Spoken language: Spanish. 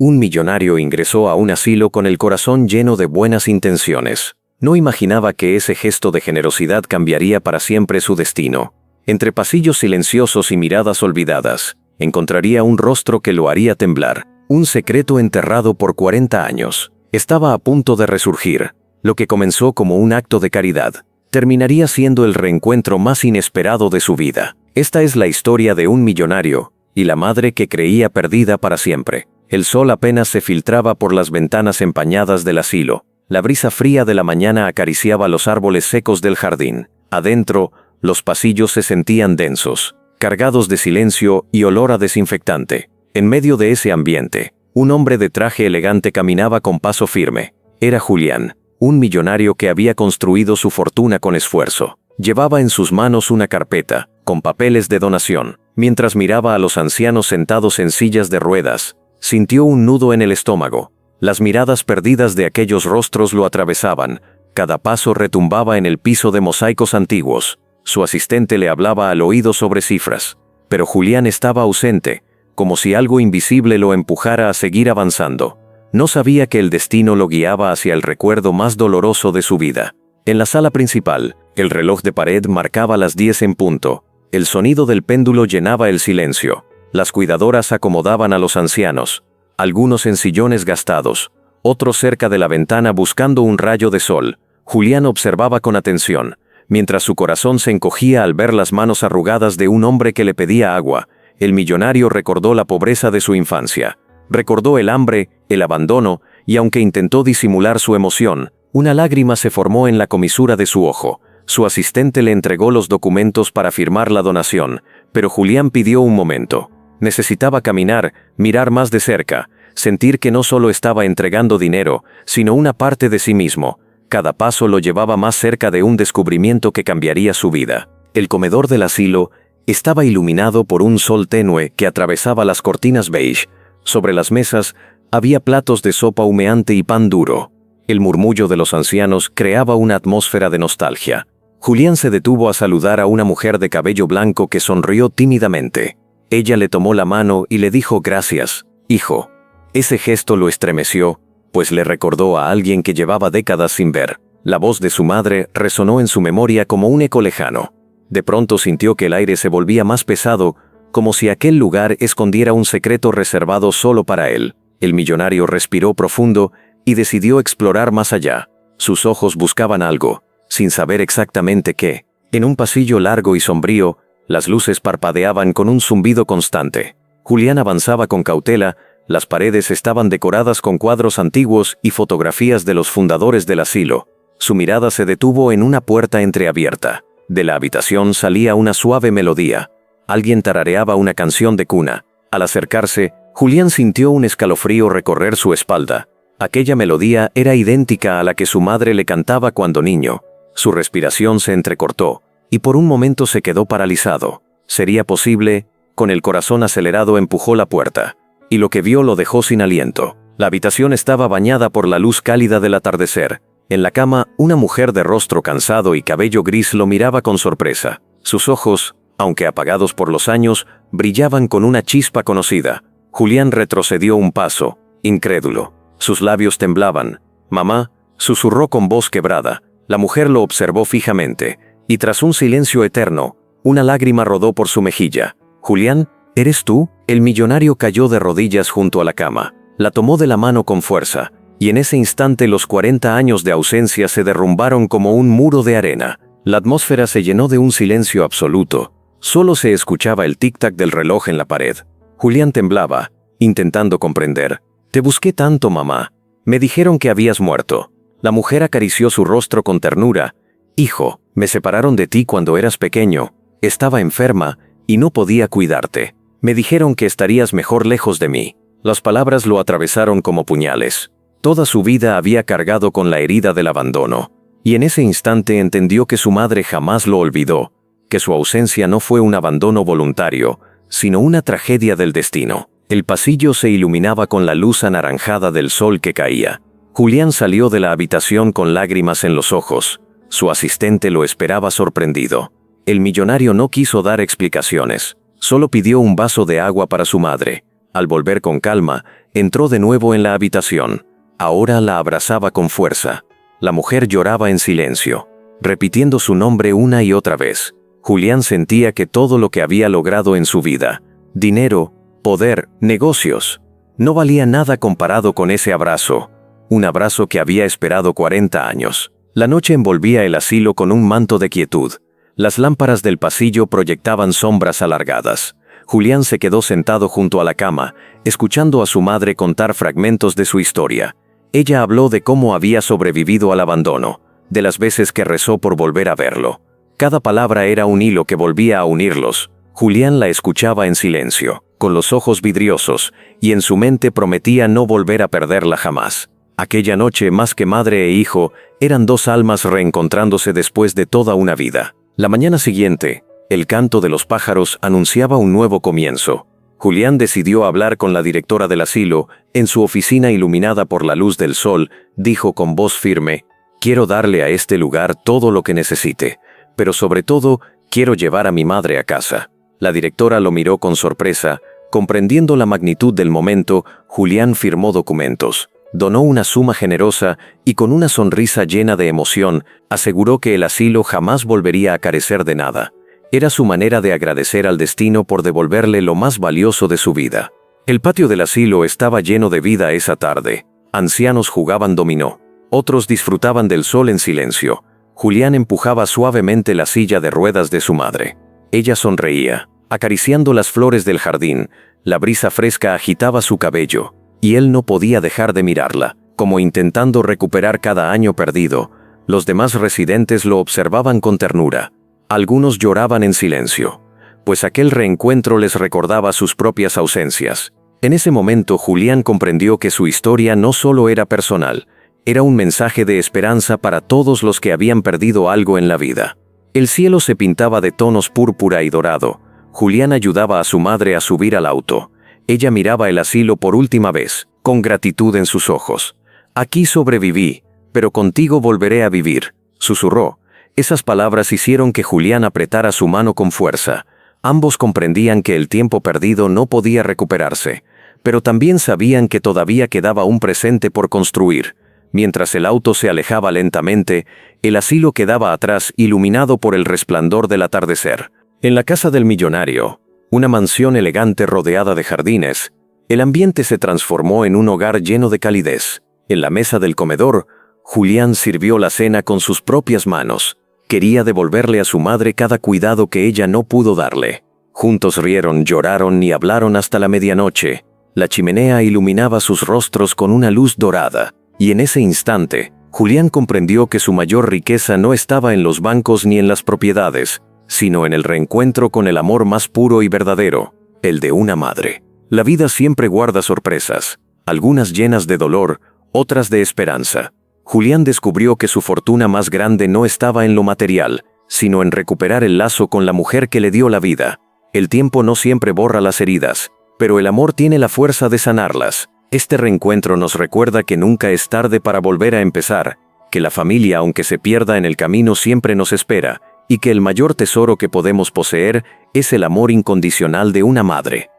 Un millonario ingresó a un asilo con el corazón lleno de buenas intenciones. No imaginaba que ese gesto de generosidad cambiaría para siempre su destino. Entre pasillos silenciosos y miradas olvidadas, encontraría un rostro que lo haría temblar. Un secreto enterrado por 40 años. Estaba a punto de resurgir. Lo que comenzó como un acto de caridad terminaría siendo el reencuentro más inesperado de su vida. Esta es la historia de un millonario y la madre que creía perdida para siempre. El sol apenas se filtraba por las ventanas empañadas del asilo. La brisa fría de la mañana acariciaba los árboles secos del jardín. Adentro, los pasillos se sentían densos, cargados de silencio y olor a desinfectante. En medio de ese ambiente, un hombre de traje elegante caminaba con paso firme. Era Julián, un millonario que había construido su fortuna con esfuerzo. Llevaba en sus manos una carpeta, con papeles de donación. Mientras miraba a los ancianos sentados en sillas de ruedas, sintió un nudo en el estómago. Las miradas perdidas de aquellos rostros lo atravesaban. Cada paso retumbaba en el piso de mosaicos antiguos. Su asistente le hablaba al oído sobre cifras. Pero Julián estaba ausente, como si algo invisible lo empujara a seguir avanzando. No sabía que el destino lo guiaba hacia el recuerdo más doloroso de su vida. En la sala principal, el reloj de pared marcaba las 10 en punto. El sonido del péndulo llenaba el silencio. Las cuidadoras acomodaban a los ancianos, algunos en sillones gastados, otros cerca de la ventana buscando un rayo de sol. Julián observaba con atención, mientras su corazón se encogía al ver las manos arrugadas de un hombre que le pedía agua. El millonario recordó la pobreza de su infancia. Recordó el hambre, el abandono, y aunque intentó disimular su emoción, una lágrima se formó en la comisura de su ojo. Su asistente le entregó los documentos para firmar la donación, pero Julián pidió un momento. Necesitaba caminar, mirar más de cerca, sentir que no solo estaba entregando dinero, sino una parte de sí mismo. Cada paso lo llevaba más cerca de un descubrimiento que cambiaría su vida. El comedor del asilo estaba iluminado por un sol tenue que atravesaba las cortinas beige. Sobre las mesas había platos de sopa humeante y pan duro. El murmullo de los ancianos creaba una atmósfera de nostalgia. Julián se detuvo a saludar a una mujer de cabello blanco que sonrió tímidamente. Ella le tomó la mano y le dijo gracias, hijo. Ese gesto lo estremeció, pues le recordó a alguien que llevaba décadas sin ver. La voz de su madre resonó en su memoria como un eco lejano. De pronto sintió que el aire se volvía más pesado, como si aquel lugar escondiera un secreto reservado solo para él. El millonario respiró profundo y decidió explorar más allá. Sus ojos buscaban algo, sin saber exactamente qué. En un pasillo largo y sombrío, las luces parpadeaban con un zumbido constante. Julián avanzaba con cautela. Las paredes estaban decoradas con cuadros antiguos y fotografías de los fundadores del asilo. Su mirada se detuvo en una puerta entreabierta. De la habitación salía una suave melodía. Alguien tarareaba una canción de cuna. Al acercarse, Julián sintió un escalofrío recorrer su espalda. Aquella melodía era idéntica a la que su madre le cantaba cuando niño. Su respiración se entrecortó, y por un momento se quedó paralizado. ¿Sería posible? Con el corazón acelerado empujó la puerta, y lo que vio lo dejó sin aliento. La habitación estaba bañada por la luz cálida del atardecer. En la cama, una mujer de rostro cansado y cabello gris lo miraba con sorpresa. Sus ojos, aunque apagados por los años, brillaban con una chispa conocida. Julián retrocedió un paso, incrédulo. Sus labios temblaban. «Mamá», susurró con voz quebrada. La mujer lo observó fijamente, y tras un silencio eterno, una lágrima rodó por su mejilla. «Julián, ¿eres tú?». El millonario cayó de rodillas junto a la cama. La tomó de la mano con fuerza, y en ese instante los 40 años de ausencia se derrumbaron como un muro de arena. La atmósfera se llenó de un silencio absoluto. Solo se escuchaba el tic-tac del reloj en la pared. Julián temblaba, intentando comprender. «Te busqué tanto, mamá. Me dijeron que habías muerto». La mujer acarició su rostro con ternura. «Hijo, me separaron de ti cuando eras pequeño. Estaba enferma y no podía cuidarte. Me dijeron que estarías mejor lejos de mí». Las palabras lo atravesaron como puñales. Toda su vida había cargado con la herida del abandono. Y en ese instante entendió que su madre jamás lo olvidó, que su ausencia no fue un abandono voluntario, sino una tragedia del destino. El pasillo se iluminaba con la luz anaranjada del sol que caía. Julián salió de la habitación con lágrimas en los ojos. Su asistente lo esperaba sorprendido. El millonario no quiso dar explicaciones. Solo pidió un vaso de agua para su madre. Al volver con calma, entró de nuevo en la habitación. Ahora la abrazaba con fuerza. La mujer lloraba en silencio, repitiendo su nombre una y otra vez. Julián sentía que todo lo que había logrado en su vida, dinero, poder, negocios, no valía nada comparado con ese abrazo. Un abrazo que había esperado 40 años. La noche envolvía el asilo con un manto de quietud. Las lámparas del pasillo proyectaban sombras alargadas. Julián se quedó sentado junto a la cama, escuchando a su madre contar fragmentos de su historia. Ella habló de cómo había sobrevivido al abandono, de las veces que rezó por volver a verlo. Cada palabra era un hilo que volvía a unirlos. Julián la escuchaba en silencio, con los ojos vidriosos, y en su mente prometía no volver a perderla jamás. Aquella noche, más que madre e hijo, eran dos almas reencontrándose después de toda una vida. La mañana siguiente, el canto de los pájaros anunciaba un nuevo comienzo. Julián decidió hablar con la directora del asilo. En su oficina iluminada por la luz del sol, dijo con voz firme: «Quiero darle a este lugar todo lo que necesite, pero sobre todo, quiero llevar a mi madre a casa». La directora lo miró con sorpresa. Comprendiendo la magnitud del momento, Julián firmó documentos. Donó una suma generosa y con una sonrisa llena de emoción, aseguró que el asilo jamás volvería a carecer de nada. Era su manera de agradecer al destino por devolverle lo más valioso de su vida. El patio del asilo estaba lleno de vida esa tarde. Ancianos jugaban dominó. Otros disfrutaban del sol en silencio. Julián empujaba suavemente la silla de ruedas de su madre. Ella sonreía, acariciando las flores del jardín. La brisa fresca agitaba su cabello, y él no podía dejar de mirarla, como intentando recuperar cada año perdido. Los demás residentes lo observaban con ternura. Algunos lloraban en silencio, pues aquel reencuentro les recordaba sus propias ausencias. En ese momento Julián comprendió que su historia no solo era personal, era un mensaje de esperanza para todos los que habían perdido algo en la vida. El cielo se pintaba de tonos púrpura y dorado. Julián ayudaba a su madre a subir al auto. Ella miraba el asilo por última vez, con gratitud en sus ojos. «Aquí sobreviví, pero contigo volveré a vivir», susurró. Esas palabras hicieron que Julián apretara su mano con fuerza. Ambos comprendían que el tiempo perdido no podía recuperarse, pero también sabían que todavía quedaba un presente por construir. Mientras el auto se alejaba lentamente, el asilo quedaba atrás, iluminado por el resplandor del atardecer. En la casa del millonario, una mansión elegante rodeada de jardines, el ambiente se transformó en un hogar lleno de calidez. En la mesa del comedor, Julián sirvió la cena con sus propias manos. Quería devolverle a su madre cada cuidado que ella no pudo darle. Juntos rieron, lloraron y hablaron hasta la medianoche. La chimenea iluminaba sus rostros con una luz dorada, y en ese instante, Julián comprendió que su mayor riqueza no estaba en los bancos ni en las propiedades, sino en el reencuentro con el amor más puro y verdadero, el de una madre. La vida siempre guarda sorpresas, algunas llenas de dolor, otras de esperanza. Julián descubrió que su fortuna más grande no estaba en lo material, sino en recuperar el lazo con la mujer que le dio la vida. El tiempo no siempre borra las heridas, pero el amor tiene la fuerza de sanarlas. Este reencuentro nos recuerda que nunca es tarde para volver a empezar, que la familia, aunque se pierda en el camino, siempre nos espera, y que el mayor tesoro que podemos poseer es el amor incondicional de una madre.